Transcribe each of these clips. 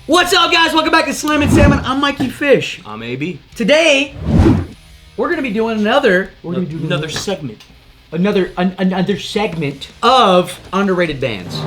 What's up, guys? Welcome back to Slam and Salmon. I'm Mikey Fish. I'm AB. Today, we're gonna be doing another segment. Another segment of underrated bands.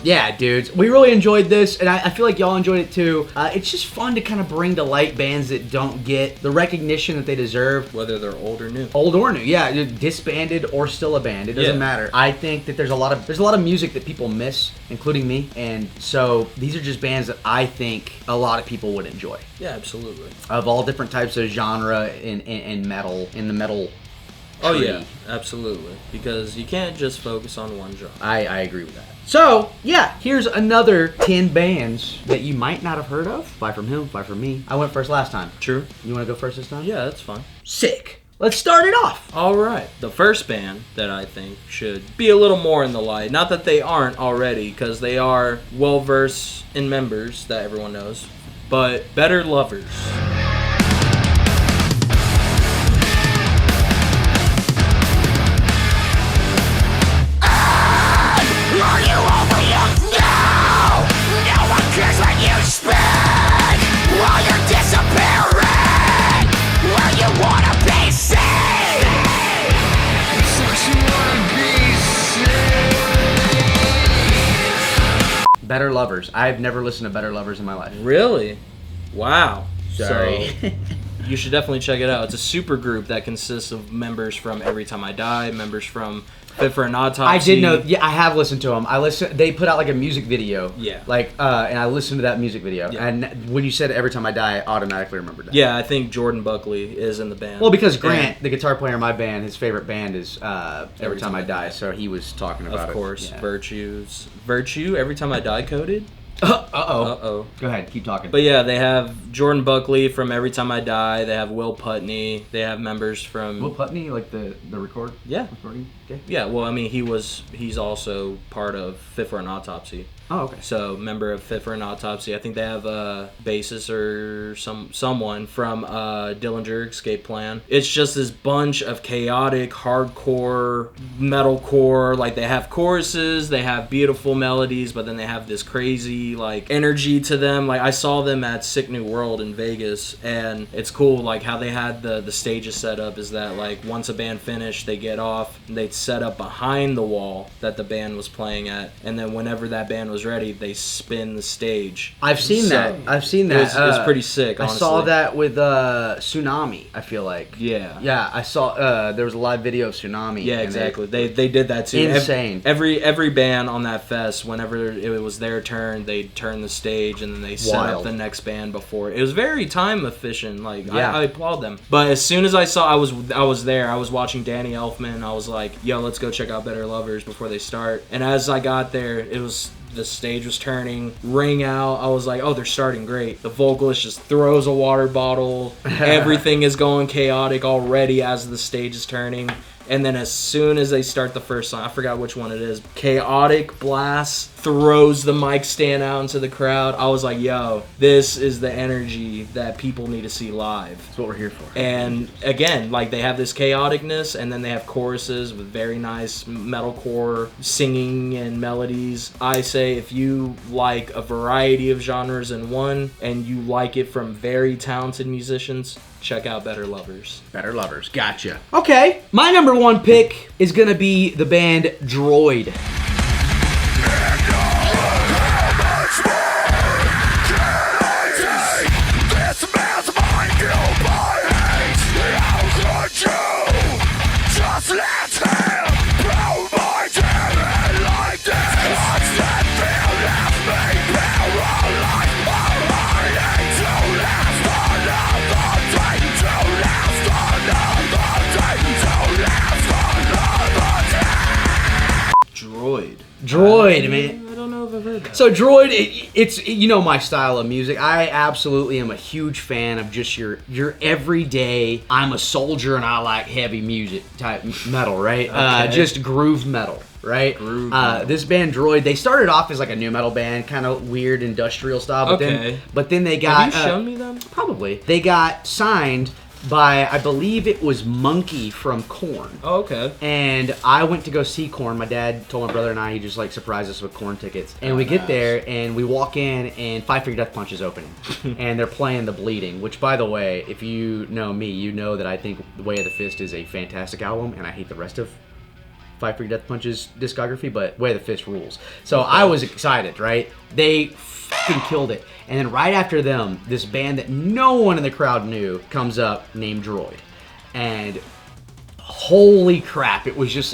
Yeah, dudes, we really enjoyed this, and I feel like y'all enjoyed it too. It's just fun to kind of bring to light bands that don't get the recognition that they deserve. Whether they're old or new. Old or new, yeah, disbanded or still a band, it doesn't matter. I think that there's a lot of music that people miss, including me, and so these are just bands that I think a lot of people would enjoy. Yeah, absolutely. Of all different types of genre in metal, in the metal. Oh tree. yeah, absolutely. Because you can't just focus on one genre. I agree with that. So, yeah, here's another 10 bands that you might not have heard of. 5 from him, 5 from me. I went first last time. True. You want to go first this time? Yeah, that's fine. Sick. Let's start it off. All right. The first band that I think should be a little more in the light. Not that they aren't already, because they are well-versed in members that everyone knows. But Better Lovers. Better Lovers. I've never listened to Better Lovers in my life. Really? Wow. Sorry. So, you should definitely check it out. It's a super group that consists of members from Every Time I Die, members from Fit for an Autopsy. I did know. Yeah, I have listened to them. They put out like a music video. Yeah. And I listened to that music video. Yeah. And when you said Every Time I Die, I automatically remembered that. Yeah, I think Jordan Buckley is in the band. Well, because Grant, the guitar player in my band, his favorite band is Every Time I Die, so he was talking about it. Of course, Yeah. Virtue, Every Time I Die coded. Uh-oh. Go ahead, keep talking. But yeah, they have Jordan Buckley from Every Time I Die. They have Will Putney. They have members from... Will Putney, like the recording? Okay. Yeah, well, I mean, he's also part of Fit for an Autopsy. Oh, okay. So, member of Fit for an Autopsy. I think they have a bassist or someone from Dillinger Escape Plan. It's just this bunch of chaotic, hardcore, metalcore. Like, they have choruses, they have beautiful melodies, but then they have this crazy, like, energy to them. Like, I saw them at Sick New World in Vegas, and it's cool, like, how they had the stages set up is that, like, once a band finished, they get off, and they'd set up behind the wall that the band was playing at, and then whenever that band was ready, they spin the stage. I've seen that. It's pretty sick, honestly. I saw that with Tsunami, I feel like. Yeah. Yeah, I saw there was a live video of Tsunami. Yeah, exactly. They did that too. Insane. Every band on that fest, whenever it was their turn, they'd turn the stage and then they set up the next band before. It was very time efficient. Like, yeah. I applaud them. But as soon as I saw, I was there. I was watching Danny Elfman. I was like, yo, let's go check out Better Lovers before they start. And as I got there, the stage was turning, ring out. I was like, oh, they're starting great. The vocalist just throws a water bottle. Everything is going chaotic already as the stage is turning. And then as soon as they start the first song, I forgot which one it is, Chaotic Blast throws the mic stand out into the crowd. I was like, yo, this is the energy that people need to see live. That's what we're here for. And again, like, they have this chaoticness, and then they have choruses with very nice metalcore singing and melodies. I say if you like a variety of genres in one, and you like it from very talented musicians, check out Better Lovers. Better Lovers, gotcha. Okay, my number one pick is gonna be the band Droid. Droid, man. I don't know if I've heard that. So Droid, it's you know my style of music. I absolutely am a huge fan of just your everyday, I'm a soldier and I like heavy music type metal, right? Okay. Just groove metal. right? This band Droid, they started off as like a nu metal band, kind of weird industrial style, but then they got... Have you shown me them? Probably. They got signed by, I believe it was Monkey from Korn. Oh, okay. And I went to go see Korn. My dad told my brother and I, he just like surprised us with Korn tickets. And we get there and we walk in and Five Finger Death Punch is opening. And they're playing The Bleeding, which by the way, if you know me, you know that I think The Way of the Fist is a fantastic album and I hate the rest of Five Finger Death Punch's discography, but Way of the Fist rules. So I was excited, right? They fucking killed it. And then right after them, this band that no one in the crowd knew comes up named Droid. And holy crap, it was just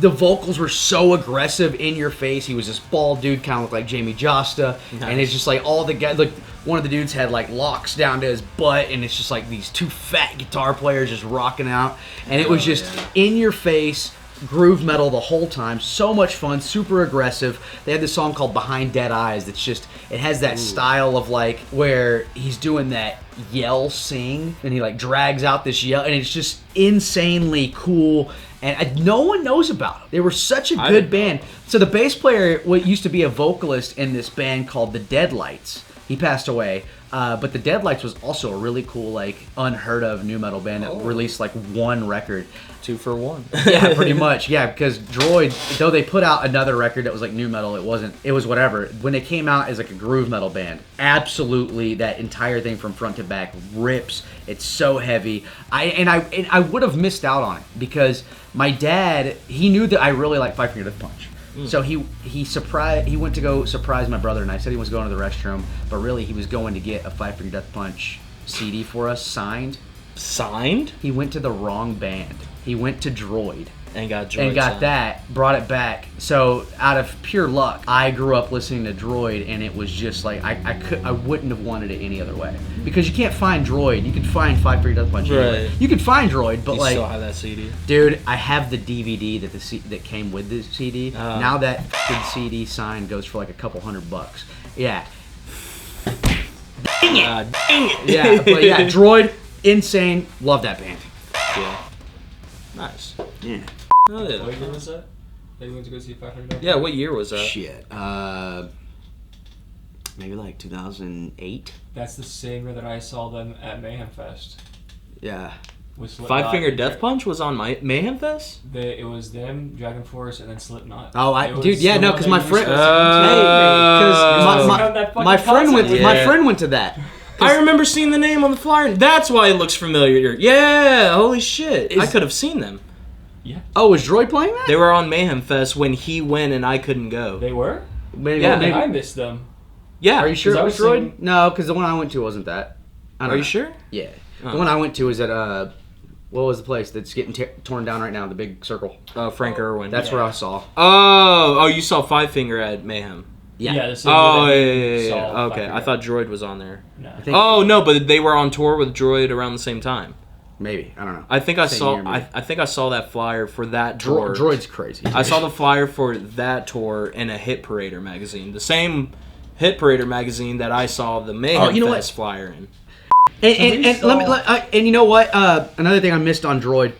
the vocals were so aggressive, in your face. He was this bald dude, kind of looked like Jamie Josta. Nice. And it's just like all the guys, like one of the dudes had like locks down to his butt, and it's just like these two fat guitar players just rocking out. And it was just in your face, groove metal the whole time. So much fun, super aggressive. They had this song called Behind Dead Eyes that's just, it has that style of like where he's doing that yell sing and he like drags out this yell, and it's just insanely cool. And no one knows about them. They were such a good band. So the bass player used to be a vocalist in this band called the Deadlights. He passed away. But the Deadlights was also a really cool, like, unheard of nu metal band that released like one record. 2 for 1. Yeah, pretty much. Yeah, because Droid, though they put out another record that was like nu metal, it was whatever. When they came out as like a groove metal band, absolutely that entire thing from front to back rips. It's so heavy. I would have missed out on it because my dad, he knew that I really liked Five Finger Death Punch. So he went to go surprise my brother and I. Said he was going to the restroom, but really he was going to get a Five Finger Death Punch CD for us signed. Signed? He went to the wrong band. He went to Droid. And got Droid. And got that, brought it back. So out of pure luck, I grew up listening to Droid, and it was just like I wouldn't have wanted it any other way. Because you can't find Droid. You can find Five Finger Death Punch anyway. You could find Droid, but you still have that CD? Dude, I have the DVD that came with the CD. Now that fucking CD sign goes for like a couple $100. Yeah. Dang it! Dang it! Yeah, but yeah, Droid, insane. Love that band. Yeah. Nice. Yeah. Oh, yeah. What year was that? That you went to go see 500? Yeah, what year was that? Shit. Maybe like 2008. That's the same year that I saw them at Mayhem Fest. Yeah. Five Finger Death Punch was on Mayhem Fest? It was them, Dragon Force, and then Slipknot. Oh, because my friend, my friend went to that. I remember seeing the name on the flyer. That's why it looks familiar. Yeah, holy shit. I could have seen them. Yeah. Oh, was Droid playing that? They were on Mayhem Fest when he went and I couldn't go. They were? Maybe, yeah, maybe I missed them. Yeah. Are you sure it was Droid? No, because the one I went to wasn't that. Are you sure? Yeah. The one I went to was at, what was the place that's getting torn down right now, the big circle? Frank Irwin. That's where I saw. Oh, you saw Five Finger at Mayhem. Yeah. Yeah. Okay, I thought Droid was on there. No. No, but they were on tour with Droid around the same time. Maybe, I don't know. I think I saw. I think I saw that flyer for that tour. Droid's crazy. I saw the flyer for that tour in a Hit Parader magazine, the same Hit Parader magazine that I saw the Mayhem Fest flyer in. And you know what? Another thing I missed on Droid,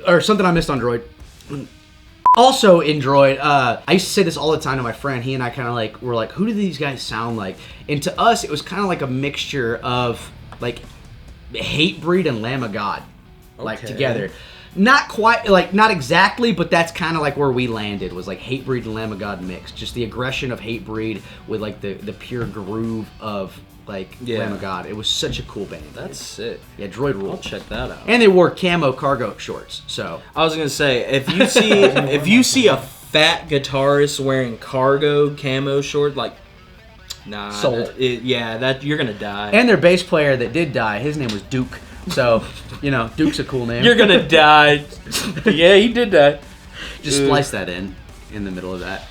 or something I missed on Droid. Also in Droid, I used to say this all the time to my friend. He and I kind of like were like, who do these guys sound like? And to us, it was kind of like a mixture of like Hatebreed and Lamb of God, like together. Not quite, like not exactly, but that's kind of like where we landed. Was like Hatebreed and Lamb of God mixed. Just the aggression of Hatebreed with like the pure groove of like Lamb of God. It was such a cool band. That's sick. Yeah, Droid ruled. I'll check that out. And they wore camo cargo shorts. So I was gonna say, if you see a fat guitarist wearing cargo camo short, like, nah, sold. You're gonna die. And their bass player that did die, his name was Duke. So, Duke's a cool name. You're gonna die. Yeah, he did die. Just splice that in the middle of that.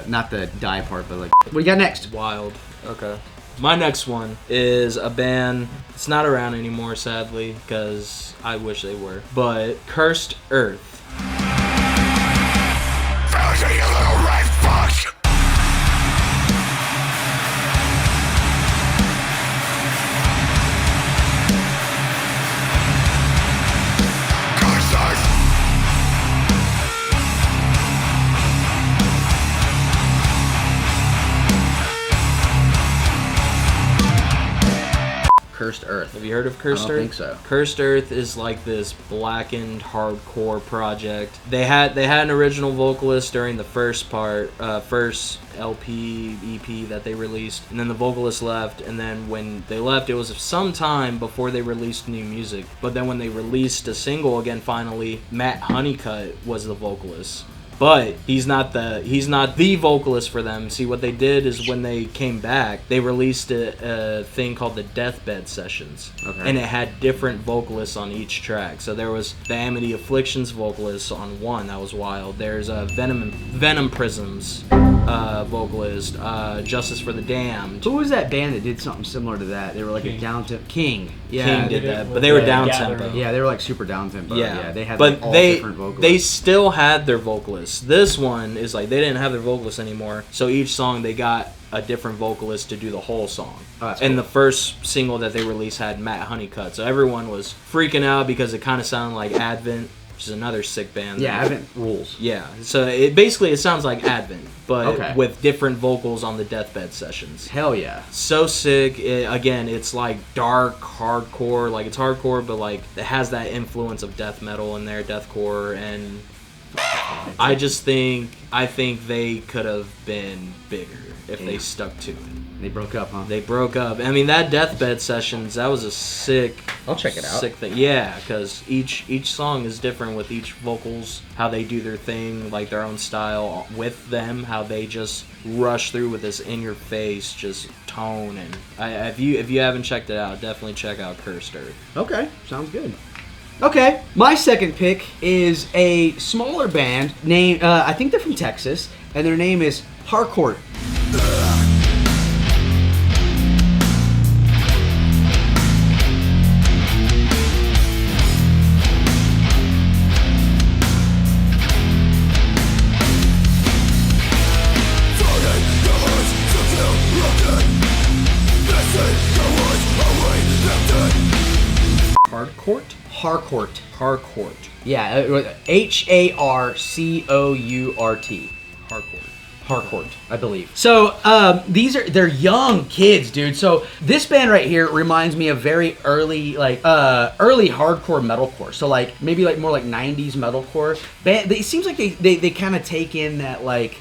Not the die part, but like, what do you got next? Wild. Okay. My next one is a band. It's not around anymore, sadly, because I wish they were. But Cursed Earth. Cursed Earth. Have you heard of Cursed Earth? I don't think so. Cursed Earth is like this blackened hardcore project. They had an original vocalist during the first LP, EP that they released, and then the vocalist left, and then when they left, it was some time before they released new music. But then when they released a single again, finally, Matt Honeycutt was the vocalist. But he's not the vocalist for them. See, what they did is when they came back, they released a thing called the Deathbed Sessions. Okay. And it had different vocalists on each track. So there was the Amity Afflictions vocalist on one, that was wild. There's a Venom Prisms vocalist, Justice for the Damned. Who was that band that did something similar to that? They were like a down-tempo... King. Yeah. King did that, but they were down-tempo. Yeah, they were like super down-tempo. Yeah, they had but like all different vocalists. They still had their vocalists. This one is like they didn't have their vocalists anymore, so each song they got a different vocalist to do the whole song. Oh, that's and cool. the first single that they released had Matt Honeycutt, so everyone was freaking out because it kind of sounded like Advent, which is another sick band. Yeah, Advent rules. Yeah, so it sounds like Advent, but Okay. with different vocals on the Deathbed Sessions. Hell yeah. So sick. Again, it's like dark hardcore, like it's hardcore, but like it has that influence of death metal in there, deathcore, and I think they could have been bigger if they stuck to it. They broke up, huh? They broke up. I mean, that Deathbed Sessions, that was a sick... I'll check it out. Sick thing. Yeah, because each song is different with each vocals, how they do their thing, like their own style with them, how they just rush through with this in-your-face just tone. And if you haven't checked it out, definitely check out Cursed Earth. Okay, sounds good. Okay, my second pick is a smaller band named, I think they're from Texas, and their name is Harcourt. Harcourt? Harcourt. Harcourt. Yeah, Harcourt. Harcourt. Harcourt, I believe. So they're young kids, dude. So this band right here reminds me of very early early hardcore metalcore. So like maybe like more like 90s metalcore. It seems like they kind of take in that like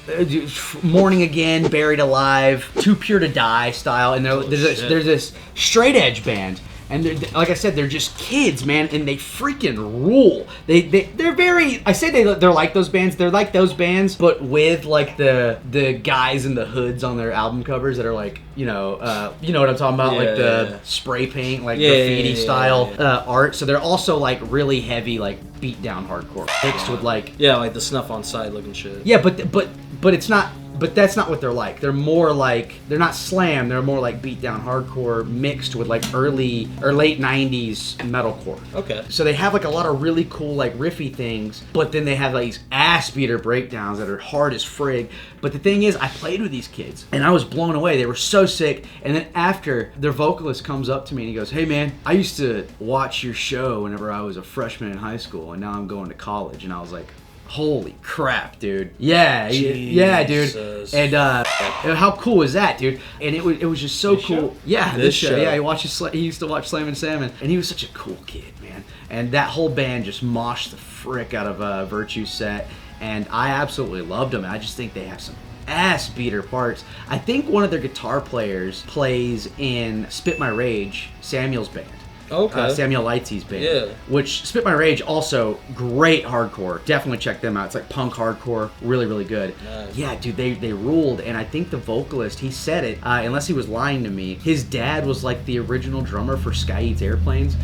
Morning Again, Buried Alive, Too Pure to Die style, and there's this straight edge band. And like I said, they're just kids, man, and they freaking rule. They're very. I say they're like those bands. They're like those bands, but with like the guys in the hoods on their album covers that are like you know what I'm talking about, like the spray paint, like graffiti style art. So they're also like really heavy, like beat down hardcore mixed with like like the Snuff on Sight looking shit. Yeah, but it's not. But that's not what they're like. They're more like, they're not slam, they're more like beat down hardcore mixed with like early or late 90s metalcore. Okay. So they have like a lot of really cool like riffy things, but then they have like these ass beater breakdowns that are hard as frig. But the thing is, I played with these kids and I was blown away. They were so sick. And then after, their vocalist comes up to me and he goes, "Hey man, I used to watch your show whenever I was a freshman in high school and now I'm going to college." And I was like, holy crap, dude. Yeah, dude. And how cool is that, dude? And it was just so cool. Show? Yeah, this show. show. Yeah, he used to watch Slam and Salmon, and he was such a cool kid, man. And that whole band just moshed the frick out of Virtue Set, and I absolutely loved them. And I just think they have some ass beater parts. I think one of their guitar players plays in Spit My Rage, Samuel's band. Okay. Samuel Lightsey's band. Yeah. Which, Spit My Rage, also great hardcore. Definitely check them out. It's like punk hardcore. Really, really good. Nice. Yeah, dude, they ruled. And I think the vocalist, he said it, unless he was lying to me, his dad was like the original drummer for Sky Eats Airplanes.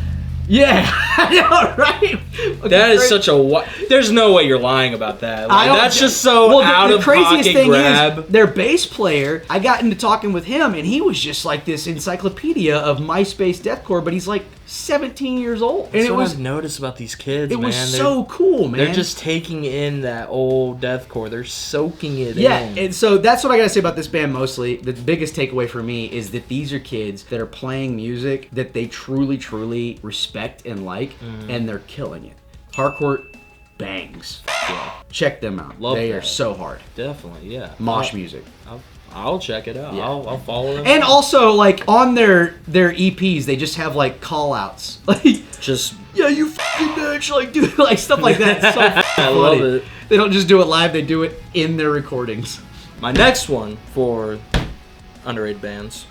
Yeah, I know, right? That is such a... There's no way you're lying about that. Like, that's just so out of pocket grab. Is, their bass player, I got into talking with him, and he was just like this encyclopedia of MySpace deathcore, but he's like 17 years old. And it was I've noticed about these kids, man. It was so cool, man. They're just taking in that old deathcore. They're soaking it in. Yeah, and so that's what I gotta say about this band mostly. The biggest takeaway for me is that these are kids that are playing music that they truly, truly respect and like, and they're killing it. Harcourt bangs. Yeah. Check them out. Love they that. are so hard. Definitely, yeah. Mosh music. I'll check it out. Yeah. I'll follow them. And also, like, on their EPs, they just have, like, call-outs. Like, just... yeah, you fucking bitch, like, dude, like, stuff like that. It's so I funny. love it. They don't just do it live, they do it in their recordings. My next one for underrated bands.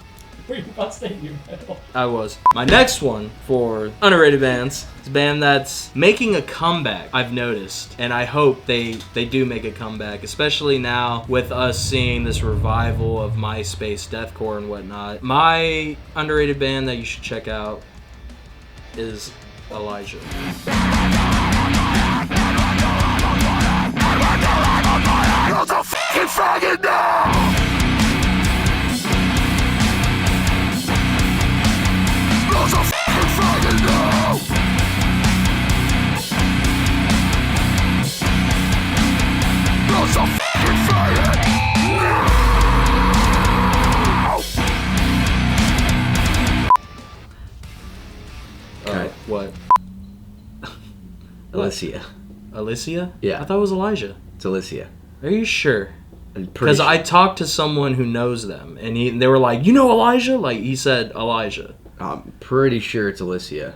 Were you about to say new metal? I was. My next one for underrated bands is a band that's making a comeback, I've noticed. And I hope they do make a comeback, especially now with us seeing this revival of MySpace deathcore and whatnot. My underrated band that you should check out is Elijah. What? Alicia. Alicia? Yeah. I thought it was Elijah. It's Alicia. Are you sure? I'm pretty Because sure. I talked to someone who knows them, and they were like, "You know Elijah?" Like he said, Elijah. I'm pretty sure it's Alicia.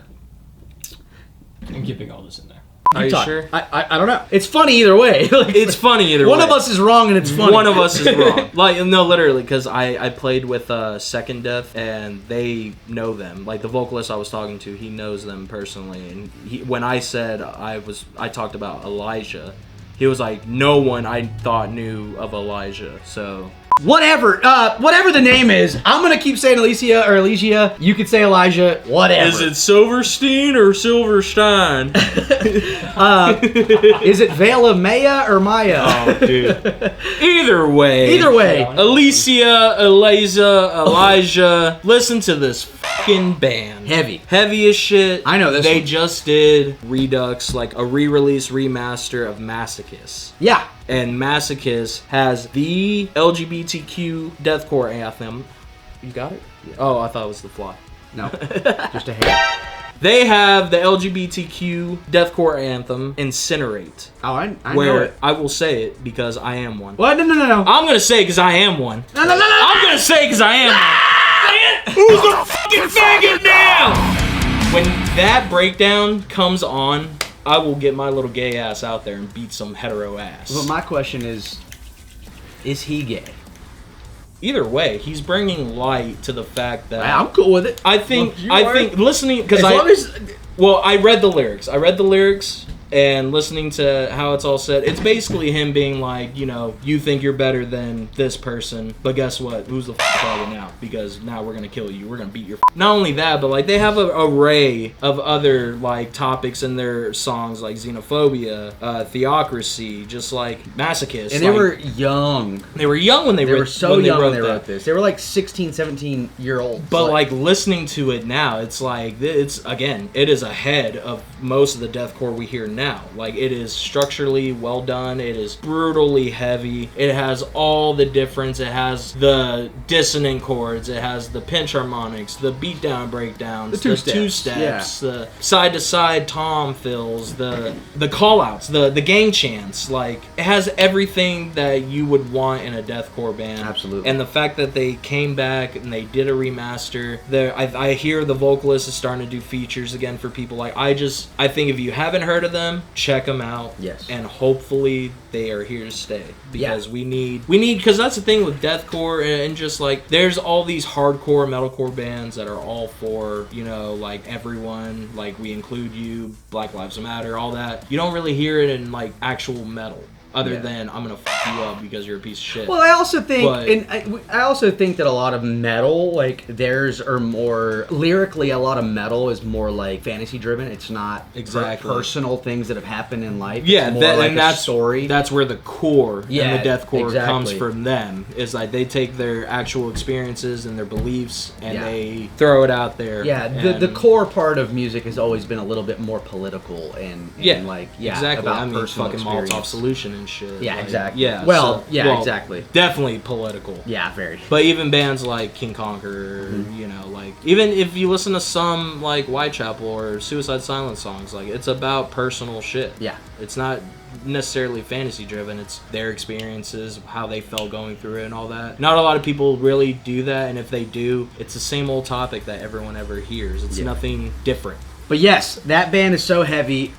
I'm keeping all this in there. Are you talk. sure? I don't know. It's funny either way. Like, It's funny either way. one of us is wrong and it's funny. One of us is wrong. Like, no, literally, because I played with Second Death, and they know them. Like, the vocalist I was talking to, he knows them personally. And when I said I talked about Elijah, he was like, no one I thought knew of Elijah. So... Whatever the name is, I'm gonna keep saying Alicia or Alicia. You could say Elijah. Whatever. Is it Silverstein or Silverstein? Is it Veil of Maya or Maya? Oh, dude. Either way. Alicia, Elijah, listen to this fucking band. Heavy as shit. I know this They one. just did Redux, like a re-release remaster of Masochist. Yeah. And Masochist has the LGBTQ deathcore anthem. You got it? Yeah. Oh, I thought it was The Fly. No. Just a hair. They have the LGBTQ deathcore anthem, Incinerate. Oh, I know where it. I will say it because I am one. What? No. I'm gonna say it because I am one. No. I'm gonna say it because I am one. Who's the fucking faggot now? When that breakdown comes on, I will get my little gay ass out there and beat some hetero ass. But my question is he gay? Either way, he's bringing light to the fact that I'm cool with it. I think listening because Well, I read the lyrics and listening to how it's all said, it's basically him being like, you know, you think you're better than this person, but guess what? Who's the fuck now? Because now we're gonna kill you. We're gonna beat your. Not only that, but like they have an array of other like topics in their songs, like xenophobia, theocracy, just like Masochist. and they were young. They were young when they They wrote. were so young when they that. wrote this. They were like 16, 17-year-olds. But like listening to it now, it's like it is ahead of most of the deathcore we hear now. Like it is structurally well done. It is brutally heavy. It has all the difference. It has the dissonant chords. It has the pinch harmonics, the beatdown breakdowns, the two steps, the side to side tom fills, the call outs, the gang chants. Like it has everything that you would want in a deathcore band. Absolutely. And the fact that they came back and they did a remaster. I hear the vocalist is starting to do features again for people. Like I think if you haven't heard of them, check them out. Yes. And hopefully they are here to stay because we need because that's the thing with deathcore and just like there's all these hardcore metalcore bands that are all for, you know, like everyone, like we include you, Black Lives Matter, all that. You don't really hear it in like actual metal. Other than I'm gonna fuck you up because you're a piece of shit. Well, I also think, I also think that a lot of metal, like theirs are more lyrically. A lot of metal is more like fantasy driven. It's not exactly personal things that have happened in life. Yeah, it's more like and that's a story. That's where the core and the deathcore exactly. comes from. Them is like they take their actual experiences and their beliefs and Yeah. they throw it out there. Yeah, the core part of music has always been a little bit more political and exactly. about I mean, personal fucking experience. Molotov Solution and shit. Yeah, like, exactly. Yeah. Well, exactly. Definitely political. Yeah, very. But even bands like King Conquer, you know, like even if you listen to some like Whitechapel or Suicide Silence songs, like it's about personal shit. Yeah. It's not necessarily fantasy driven. It's their experiences, how they felt going through it, and all that. Not a lot of people really do that, and if they do, it's the same old topic that everyone ever hears. It's nothing different. But yes, that band is so heavy.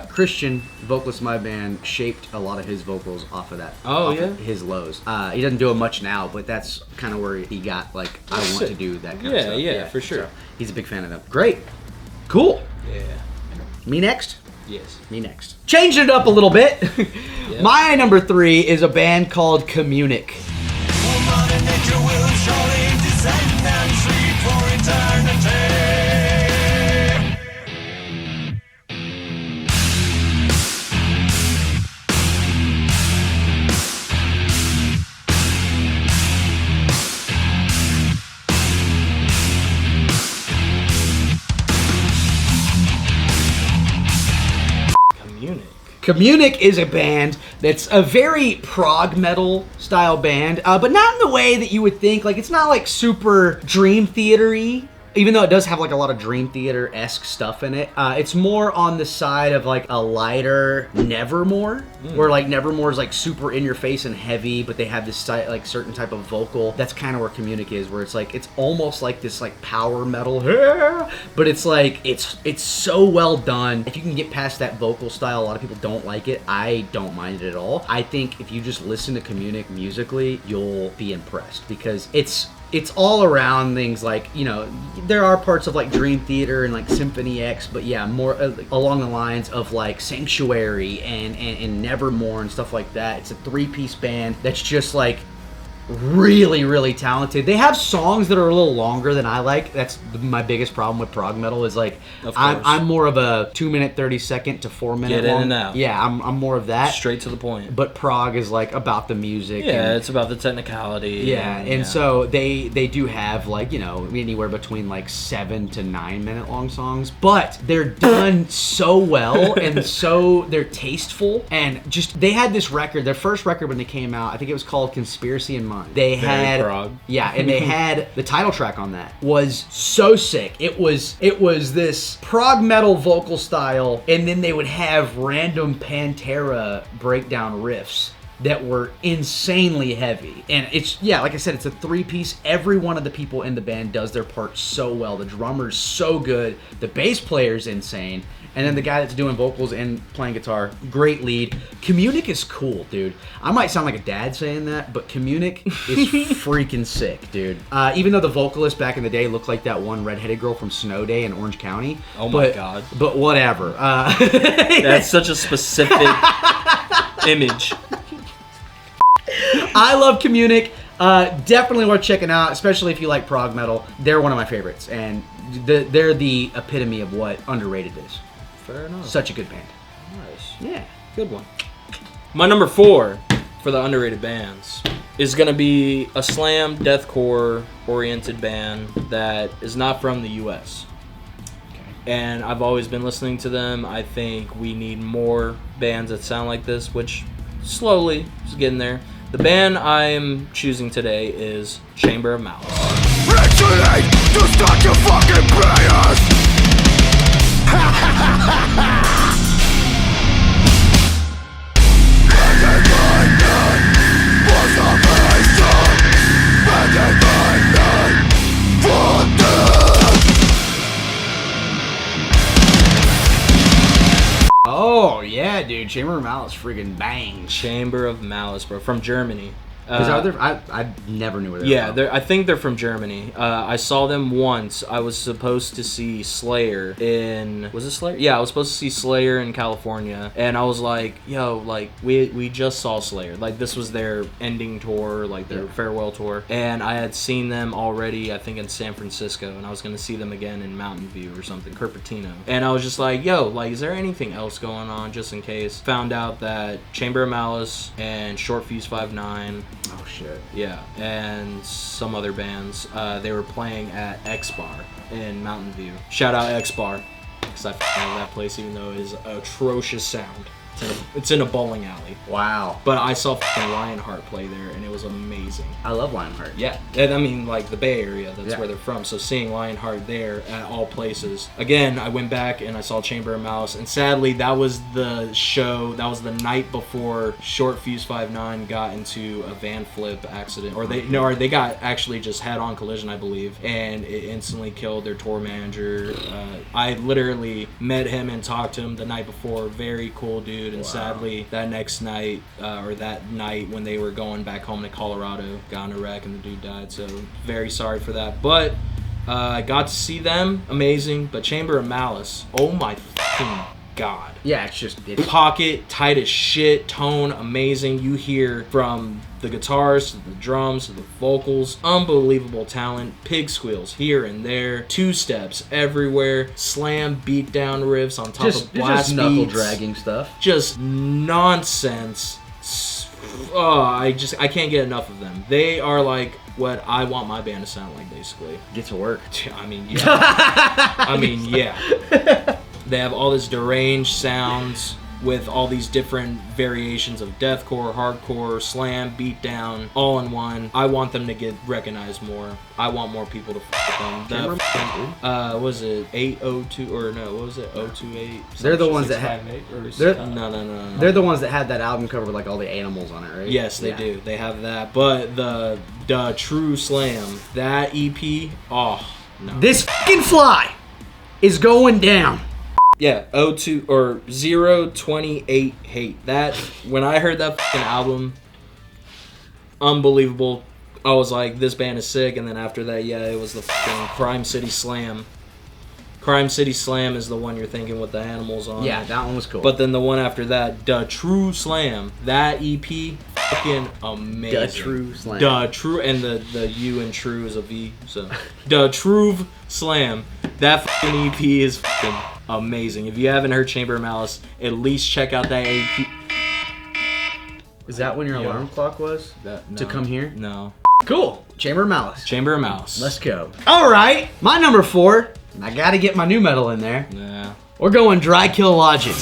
Christian, vocalist of my band, shaped a lot of his vocals off of that. Oh, off yeah? of his lows. He doesn't do it much now, but that's kind of where he got, like, I want to do that kind of stuff. Yeah, for sure. So he's a big fan of them. Great. Cool. Yeah. Me next? Yes. Me next. Changing it up a little bit. My number 3 is a band called Communic. Communic is a band that's a very prog metal style band, but not in the way that you would think. Like, it's not like super Dream Theater-y, even though it does have like a lot of Dream Theater-esque stuff in it. It's more on the side of like a lighter Nevermore, where like Nevermore is like super in your face and heavy, but they have this like certain type of vocal. That's kind of where Communic is, where it's like it's almost like this like power metal, but it's like it's so well done. If you can get past that vocal style, a lot of people don't like it. I don't mind it at all. I think if you just listen to Communic musically, you'll be impressed because it's all around things like, you know, there are parts of like Dream Theater and like Symphony X, but yeah, more along the lines of like Sanctuary and Nevermore and stuff like that. It's a 3-piece band that's just like really, really talented. They have songs that are a little longer than I like. That's my biggest problem with prog metal is like I'm more of a 2-minute 30-second to 4-minute get in long. and out. Yeah, I'm more of that. Straight to the point. But prog is like about the music. Yeah, it's about the technicality. Yeah, and so they do have like, you know, anywhere between like 7 to 9 minute long songs, but they're done so well and so they're tasteful, and just they had this record, their first record when they came out, I think it was called Conspiracy in Mind. They had prog. Yeah, and they had the title track on that was so sick. It was this prog metal vocal style, and then they would have random Pantera breakdown riffs that were insanely heavy. And it's, yeah, like I said, it's a 3-piece. Every one of the people in the band does their part so well. The drummer's so good. The bass player's insane. And then the guy that's doing vocals and playing guitar, great lead. Communic is cool, dude. I might sound like a dad saying that, but Communic is freaking sick, dude. Even though the vocalist back in the day looked like that one redheaded girl from Snow Day in Orange County. Oh my God. But whatever. That's such a specific image. I love Communic. Definitely worth checking out, especially if you like prog metal. They're one of my favorites, and they're the epitome of what underrated is. Fair enough. Such a good band. Nice. Yeah. Good one. My number 4 for the underrated bands is going to be a slam deathcore oriented band that is not from the US. And I've always been listening to them. I think we need more bands that sound like this, which slowly is getting there. The band I'm choosing today is Chamber of Malice. Actually, to start your fucking prayers. Oh yeah, dude! Chamber of Malice freaking bangs. Chamber of Malice, bro, from Germany. I never knew where they were from. I think they're from Germany. I saw them once. I was supposed to see Slayer in... Was it Slayer? Yeah, I was supposed to see Slayer in California. And I was like, yo, like, we just saw Slayer. Like, this was their ending tour, like, their farewell tour. And I had seen them already, I think, in San Francisco. And I was going to see them again in Mountain View or something, Cupertino. And I was just like, yo, like, is there anything else going on, just in case? Found out that Chamber of Malice and Short Fuse 5'9", oh shit. yeah, and some other bands. They were playing at X Bar in Mountain View. Shout out X Bar, because I love that place, even though it is atrocious sound. It's in a bowling alley. Wow. But I saw fucking Lionheart play there, and it was amazing. I love Lionheart. Yeah, and I mean, like, the Bay Area, that's Yeah. where they're from, so seeing Lionheart there at all places. Again, I went back and I saw Chamber of Malice, and sadly, that was the show, that was the night before Short Fuse 5'9" got into a van flip accident, or they got actually just head-on collision, I believe, and it instantly killed their tour manager. I literally met him and talked to him the night before, very cool dude, and sadly, that next night, or that night when they were going back home to Colorado, got in a wreck and the dude died, so very sorry for that. But I got to see them, amazing. But Chamber of Malice, oh my fucking god. Yeah, it's Pocket, tight as shit, tone, amazing. You hear from the guitars to the drums to the vocals, unbelievable talent, pig squeals here and there, two steps everywhere, slam beat down riffs on top of blast just knuckle beats. dragging stuff. Just nonsense. Oh, I can't get enough of them. They are like what I want my band to sound like, basically. Get to work. I mean, yeah. They have all this deranged sounds with all these different variations of deathcore, hardcore, slam, beatdown, all in one. I want them to get recognized more. I want more people to fuck with them. Was it 802 or no? What was it? 028? They're the ones that had. No. They're the ones that had that album cover with like all the animals on it, right? Yes, they do. They have that. But the True Slam, that EP, oh no. This fucking fly is going down. Yeah, 02 or 028 Hate. That, when I heard that fucking album, unbelievable. I was like, this band is sick. And then after that, yeah, it was the fucking Crime City Slam. Crime City Slam is the one you're thinking with the animals on. Yeah, that one was cool. But then the one after that, Da True Slam, that EP, fucking amazing. Da True Slam. Da True, and the U in True is a V, so. Da True Slam, that fucking EP is fucking amazing. If you haven't heard Chamber of Malice, at least check out that EP. Is that when your alarm clock was? To come here? No. Cool. Chamber of Malice. Chamber of Malice. Let's go. All right. My number 4. I got to get my new metal in there. Yeah. We're going Dry Kill Logic.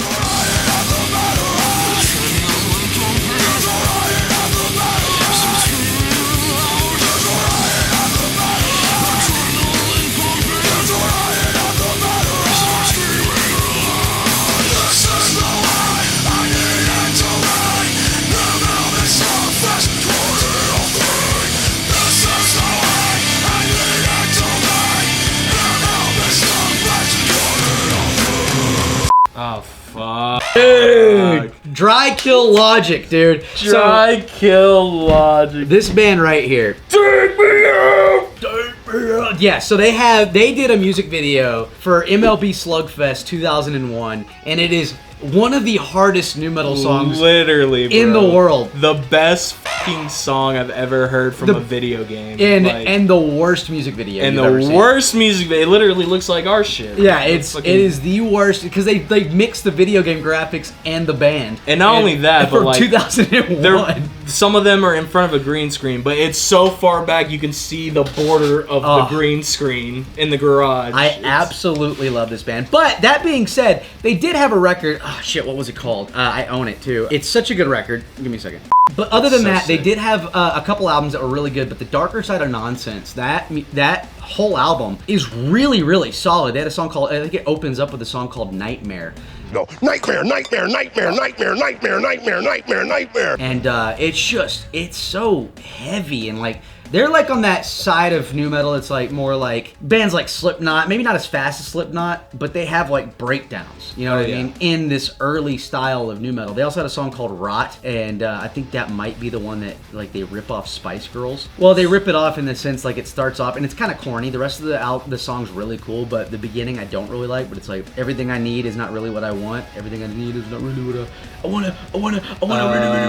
Oh, fuck. Dude, Dry Kill Logic, dude. Dry Kill Logic. This band right here. Take me out! Take me out! Yeah, so they did a music video for MLB Slugfest 2001, and it is one of the hardest new metal songs literally, bro. in the world. The best fucking song I've ever heard from a video game. And the worst music video and you've the ever seen. worst music video. It literally looks like our shit. Yeah, it is the worst because they mix the video game graphics and the band. And not only that, but from like 2001. Some of them are in front of a green screen, but it's so far back you can see the border of the green screen in the garage. I absolutely love this band. But that being said, they did have a record. Oh shit, what was it called? I own it too. It's such a good record. Give me a second. But other than that, they did have a couple albums that were really good. But the Darker Side of Nonsense, that whole album is really, really solid. They had a song called, I think it opens up with a song called Nightmare. No, nightmare, nightmare, nightmare, nightmare, nightmare, nightmare, nightmare, nightmare. And it's so heavy and like, they're like on that side of new metal. It's like more like bands like Slipknot, maybe not as fast as Slipknot, but they have like breakdowns, you know what I mean, in this early style of new metal. They also had a song called Rot, and I think that might be the one that like they rip off Spice Girls. Well, they rip it off in the sense like it starts off and it's kind of corny. The rest of the song's really cool, but the beginning I don't really like. But it's like everything I need is not really what I want. Everything I need is not really what I wanna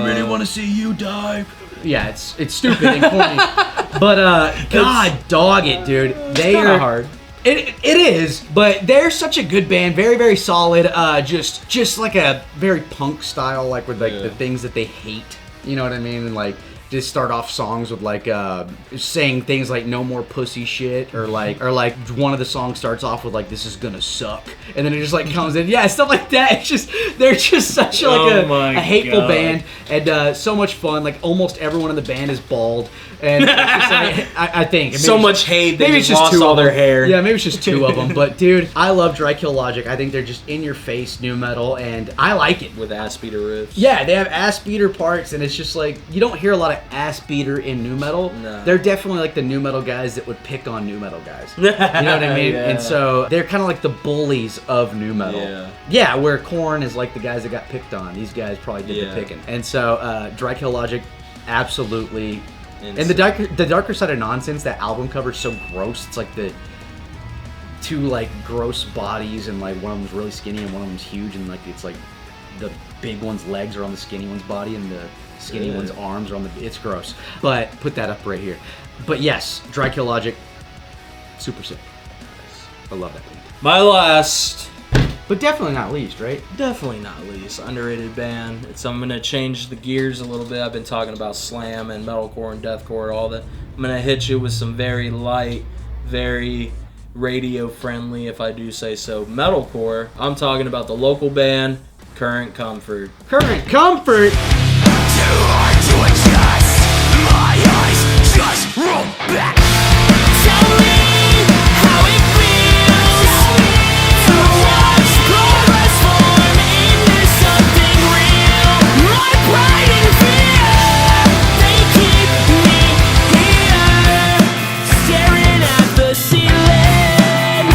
really wanna see you die. Yeah, it's stupid and corny, but God dog it, dude. They are hard. It is, but they're such a good band, very, very solid. Just like a very punk style, like with like the things that they hate. You know what I mean? And like just start off songs with like saying things like "no more pussy shit" or like one of the songs starts off with like "this is gonna suck," and then it just like comes in, yeah, stuff like that. It's just they're just such a hateful band, and so much fun. Like almost everyone in the band is bald, and it's just like, I think so much hate. They maybe just lost all their hair. Yeah, maybe it's just 2 of them. But dude, I love Dry Kill Logic. I think they're just in your face nu metal, and I like it. With ass beater riffs. Yeah, they have ass beater parts, and it's just like you don't hear a lot of ass beater in nu metal. No. They're definitely like the nu metal guys that would pick on nu metal guys. You know what I mean? Yeah. And so they're kind of like the bullies of nu metal. Yeah, where Korn is like the guys that got picked on. These guys probably did the picking. And so Dry Kill Logic, absolutely. Insane. And the Darker Side of Nonsense, that album cover is so gross. It's like the 2 like gross bodies, and like one of them's really skinny and one of them's huge, and like it's like the big one's legs are on the skinny one's body and the skinny one's arms are on the. It's gross. But put that up right here. But yes, Dry Kill Logic, super sick. I love that band. My last, but definitely not least, right? definitely not least, underrated band. I'm gonna change the gears a little bit. I've been talking about slam and metalcore and deathcore, all that. I'm gonna hit you with some very light, very radio friendly, if I do say so, metalcore. I'm talking about the local band Current Comfort. Current Comfort. Too hard to adjust. My eyes just roll back. Tell me how it feels to watch progress form into something real. My pride and fear, they keep me here, staring at the ceiling.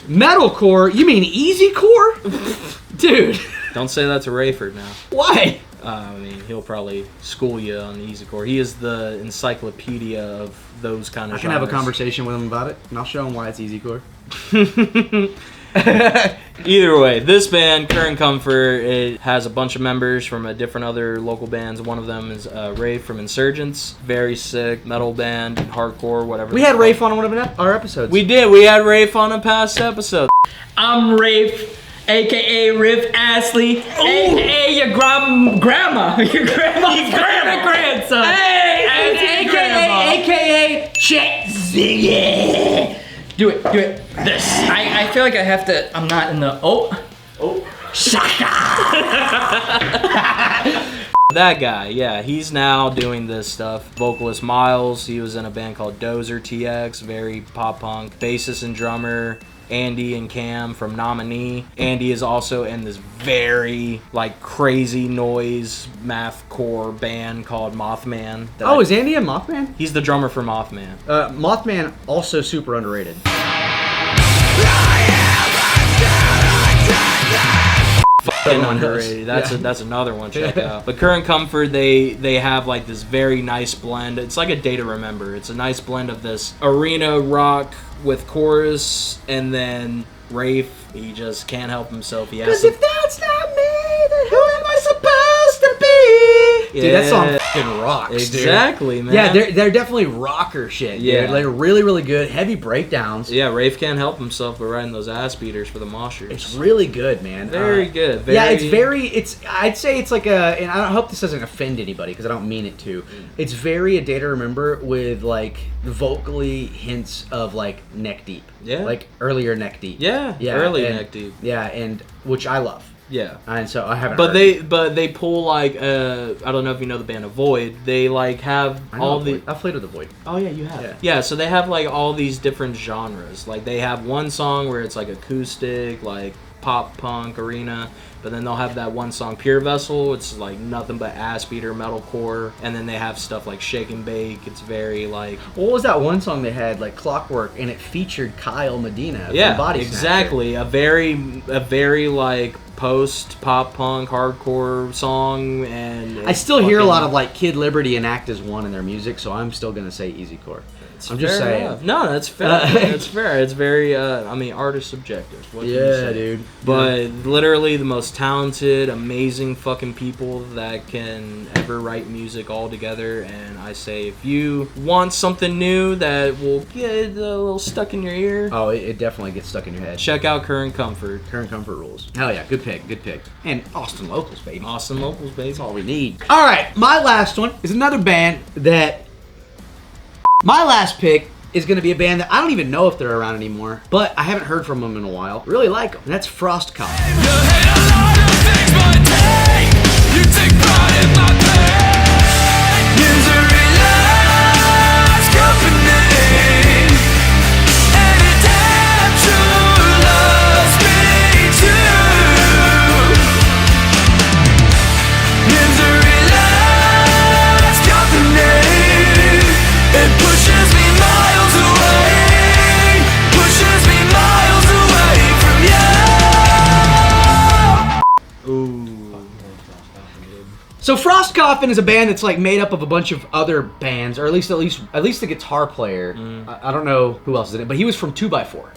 Metalcore? You mean easycore? Dude. Don't say that to Rayford now. Why? I mean, he'll probably school you on the easycore. He is the encyclopedia of those kind of I can have a genres. conversation with him about it, and I'll show him why it's easycore. Either way, this band, Current Comfort, it has a bunch of members from different other local bands. One of them is Rafe from Insurgents. Very sick metal band, hardcore, whatever. We had Rafe on one of our episodes. We did. We had Rafe on a past episode. I'm Rafe, aka Riff Astley, aka your grandma, your grandson. Hey, AKA shit. Yeah. Do it. This. I feel like I have to. I'm not in the. That guy, yeah, he's now doing this stuff. Vocalist Miles, he was in a band called Dozer TX, very pop punk. Bassist and drummer Andy and Cam from Nominee. Andy is also in this very like crazy noise mathcore band called Mothman. Oh, is Andy a Mothman? He's the drummer for Mothman. Mothman, also super underrated. Underrated. That's another one. Check out. But Current Comfort, they have like this very nice blend. It's like a Day to Remember. It's a nice blend of this arena rock with chorus, and then Rafe, he just can't help himself. He has Because if that's not me, then who am I supposed to be? Dude, that song fucking rocks, exactly, dude. man. Yeah, they're definitely rocker shit, dude. Yeah. They're really, really good. Heavy breakdowns. Yeah, Rafe can't help himself but riding those ass beaters for the moshers. It's really good, man. Very good. Yeah, I'd say it's like a, and I hope this doesn't offend anybody because I don't mean it to. It's very A Day to Remember with like vocally hints of like Neck Deep. Yeah. Like earlier Neck Deep. Yeah, early Neck Deep. Yeah, and which I love. Yeah. And so I haven't But heard they pull like I don't know if you know the band Avoid. They like have all the I've played with the Void. Oh yeah, you have. Yeah. So they have like all these different genres. Like they have one song where it's like acoustic, like pop punk arena, but then they'll have that one song Pure Vessel. It's like nothing but ass beater metalcore, and then they have stuff like Shake and Bake. It's very like What was that one song they had, like Clockwork, and it featured Kyle Medina from Body Snatcher. exactly. A very like post pop punk hardcore song, and I still hear a lot of like Kid Liberty and Act as One in their music, so I'm still gonna say easycore. I'm just saying. Enough. No, that's fair. That's fair. It's very, artist subjective. What can you say? Dude. But literally the most talented, amazing fucking people that can ever write music all together. And I say, if you want something new that will get a little stuck in your ear, Oh, it definitely gets stuck in your head. check out Current Comfort. Current Comfort rules. Hell yeah, good pick, good pick. And Austin locals, baby. Austin locals, baby. That's all we need. All right, my last one is another band that. My last pick is going to be a band that I don't even know if they're around anymore, but I haven't heard from them in a while. Really like them. And that's Frostcoffin. You hate a lot of things, but hey, you take pride in my pain. Misery loves company. Anytime true love's me too. Misery loves company. It pushes me miles away. Pushes me miles away from you. Ooh. So Frostcoffin is a band that's like made up of a bunch of other bands, or at least the guitar player. I don't know who else is in it, but he was from 2x4.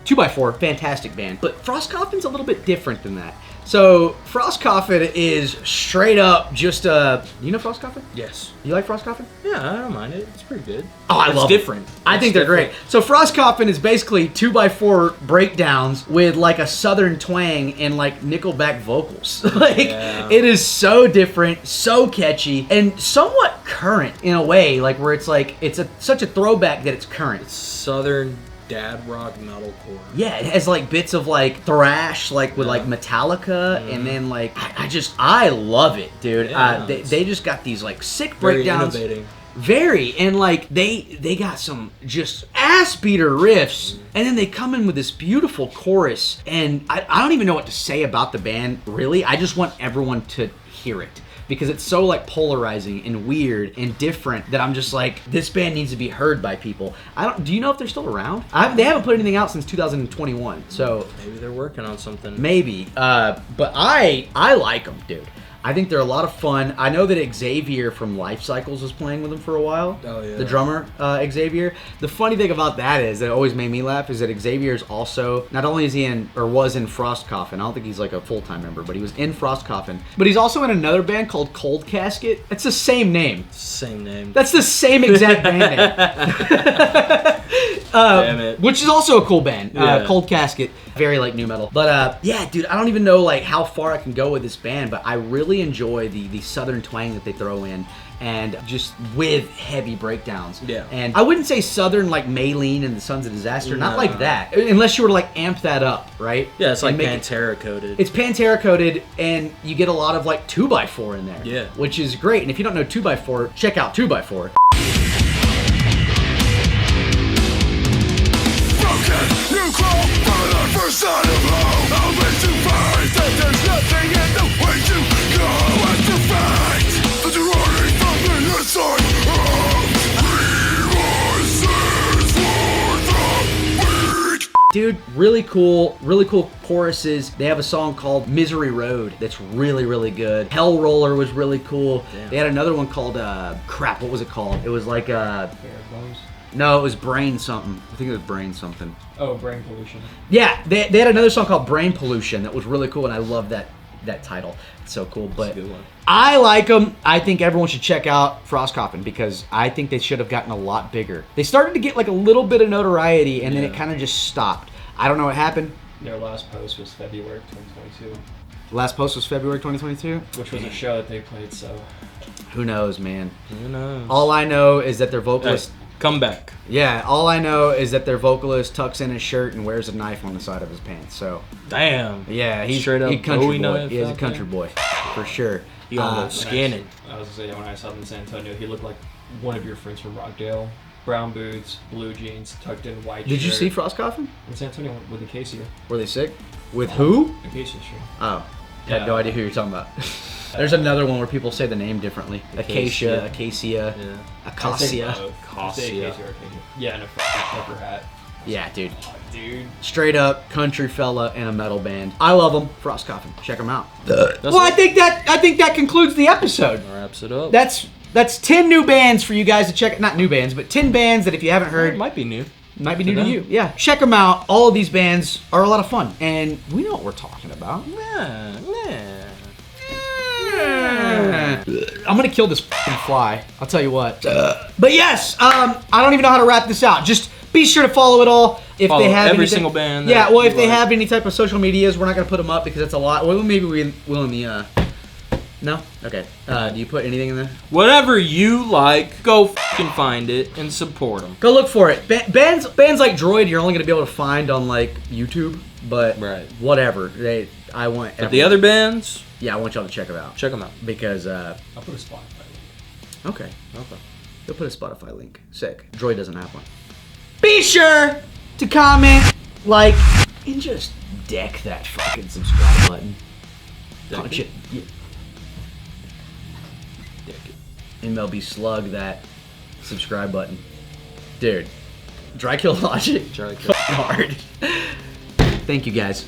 2x4, fantastic band. But Frostcoffin's a little bit different than that. So Frostcoffin is straight up just a. You know Frostcoffin? Yes. You like Frostcoffin? Yeah, I don't mind it. It's pretty good. Oh, I love it. It's different. I think they're great. So Frostcoffin is basically 2x4 breakdowns with like a southern twang and like Nickelback vocals. It is so different, so catchy, and somewhat current in a way, like where it's like such a throwback that it's current. Southern dad rock metalcore. Yeah, it has like bits of like thrash, like with like Metallica, and then like I love it, dude. Yeah, they just got these like sick Very breakdowns. innovating. Very, and like they got some just ass beater riffs, and then they come in with this beautiful chorus, and I don't even know what to say about the band really. I just want everyone to hear it because it's so like polarizing and weird and different that I'm just like, this band needs to be heard by people. Do you know if they're still around? They haven't put anything out since 2021, so Maybe they're working on something. maybe. But I like them, dude. I think they're a lot of fun. I know that Xavier from Life Cycles was playing with them for a while. Oh, yeah. The drummer, Xavier. The funny thing about that is, that it always made me laugh, is that Xavier is also, not only is he was in Frostcoffin, I don't think he's like a full-time member, but he was in Frostcoffin. But he's also in another band called Cold Casket. It's the same name. Same name. That's the same exact band name. Damn it. Which is also a cool band. Yeah. Cold Casket. Very like new metal. But yeah, dude, I don't even know like how far I can go with this band, but I really enjoy the southern twang that they throw in, and just with heavy breakdowns. Yeah. And I wouldn't say southern like Maylene and the Sons of Disaster, not No. like that. Unless you were to like amp that up, right? Yeah, it's like And make it- Pantera coded. It's Pantera coded, and you get a lot of like 2x4 in there. Yeah. Which is great. And if you don't know 2x4, check out 2x4. Broken, you crawl from the first sign of hope. Only to find that there's nothing in the way to go and to fight. That you're running from the inside of resources for the weak. Dude, really cool choruses. They have a song called Misery Road that's really, really good. Hell Roller was really cool. Damn. They had another one called, crap, what was it called? It was like, no, it was Brain something. I think it was Brain something. Oh, Brain Pollution. Yeah, they had another song called Brain Pollution that was really cool, and I love that title. It's so cool. But a good one. I like them. I think everyone should check out Frostcoffin because I think they should have gotten a lot bigger. They started to get like a little bit of notoriety, and then it kind of just stopped. I don't know what happened. Their last post was February 2022, The last post was February 2022. which was a show that they played, so... Who knows, man? Who knows? All I know is that their Hey, vocalist... come back. Yeah, all I know is that their vocalist tucks in his shirt and wears a knife on the side of his pants. So, Damn. yeah, he's Straight up a country Bowie boy. knife He is a out country boy, for sure. He almost scanning. I was gonna say, when I saw him in San Antonio, he looked like one of your friends from Rockdale. Brown boots, blue jeans, tucked in white Did you shirt. see Frostcoffin? In San Antonio with Acacia. Were they sick? With who? Acacia, sure. Oh, I had Yeah. no idea who you're talking about. There's another one where people say the name differently. Acacia, Acacia, Yeah. Acacia. I say Acacia. Acacia or Acacia. Yeah, and a fucking trucker hat. Yeah, dude. Oh, dude. Straight up country fella in a metal band. I love them. Frostcoffin. Check them out. That's Well, I think that concludes the episode. wraps it up. That's That's 10 new bands for you guys to check. Not new bands, but 10 bands that if you haven't heard, It might be new. might be new to them. you. Yeah, check them out. All of these bands are a lot of fun, and we know what we're talking about. Yeah. I'm gonna kill this f***ing fly. I'll tell you what. But yes, I don't even know how to wrap this out. Just be sure to follow it all. If Follow they have every anything- single band Yeah, that well, if you they like. have any type of social medias, we're not gonna put them up because it's a lot. Well, maybe we will in the. No. Okay. Do you put anything in there? Whatever you like, go fucking find it and support them. Go look for it. Bands like Droid, you're only gonna be able to find on like YouTube, but Right. whatever. I want. But the other bands, Yeah, I want y'all to check them out check them out. because. I'll put a Spotify link. Okay. You'll put a Spotify link. Sick. Droid doesn't have one. Be sure to comment, like, and just deck that fucking subscribe button. Punch it. Yeah. MLB slug that subscribe button. Dude. Dry kill logic. Dry kill. Hard. Thank you guys.